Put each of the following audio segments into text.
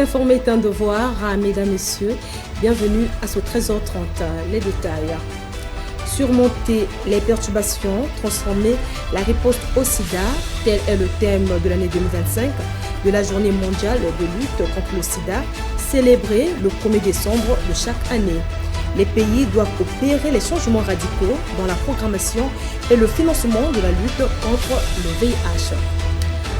informer est un devoir. Mesdames, Messieurs, bienvenue à ce 13h30. Les détails. Surmonter les perturbations, transformer la riposte au sida, tel est le thème de l'année 2025 de la journée mondiale de lutte contre le sida, célébrée le 1er décembre de chaque année. Les pays doivent opérer les changements radicaux dans la programmation et le financement de la lutte contre le VIH.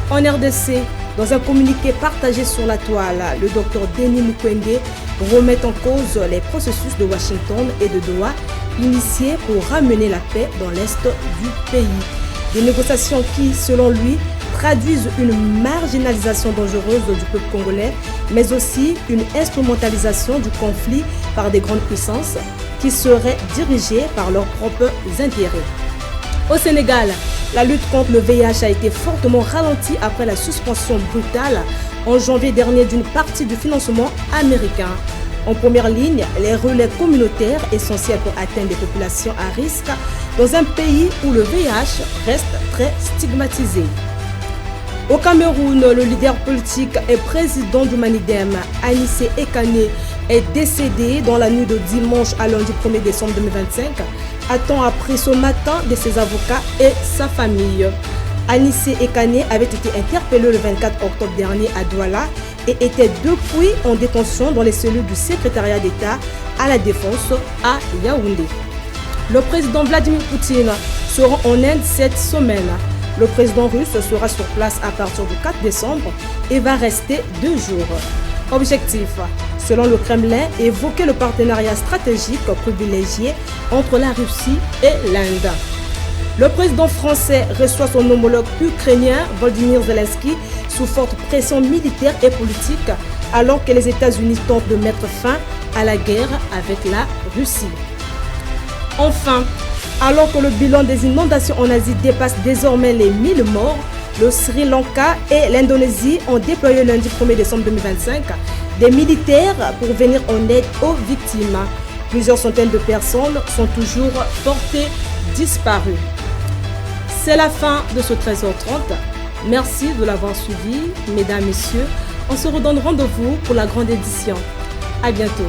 En RDC, dans un communiqué partagé sur la toile, le Dr Denis Mukwege remet en cause les processus de Washington et de Doha initiés pour ramener la paix dans l'est du pays. Des négociations qui, selon lui, traduisent une marginalisation dangereuse du peuple congolais, mais aussi une instrumentalisation du conflit par des grandes puissances qui seraient dirigées par leurs propres intérêts. Au Sénégal, la lutte contre le VIH a été fortement ralentie après la suspension brutale en janvier dernier d'une partie du financement américain. En première ligne, les relais communautaires essentiels pour atteindre des populations à risque dans un pays où le VIH reste très stigmatisé. Au Cameroun, le leader politique et président du Manidem, Anissé Ekane, est décédé dans la nuit de dimanche à lundi 1er décembre 2025, à temps appris ce matin de ses avocats et sa famille. Anissé Ekane avait été interpellé le 24 octobre dernier à Douala et était depuis en détention dans les cellules du secrétariat d'État à la Défense à Yaoundé. Le président Vladimir Poutine se rend en Inde cette semaine. Le président russe sera sur place à partir du 4 décembre et va rester 2 jours. Objectif, selon le Kremlin, évoquer le partenariat stratégique privilégié entre la Russie et l'Inde. Le président français reçoit son homologue ukrainien Volodymyr Zelensky sous forte pression militaire et politique alors que les États-Unis tentent de mettre fin à la guerre avec la Russie. Enfin, alors que le bilan des inondations en Asie dépasse désormais les 1000 morts, le Sri Lanka et l'Indonésie ont déployé lundi 1er décembre 2025 des militaires pour venir en aide aux victimes. Plusieurs centaines de personnes sont toujours portées disparues. C'est la fin de ce 13h30. Merci de l'avoir suivi, mesdames, messieurs. On se redonne rendez-vous pour la grande édition. À bientôt.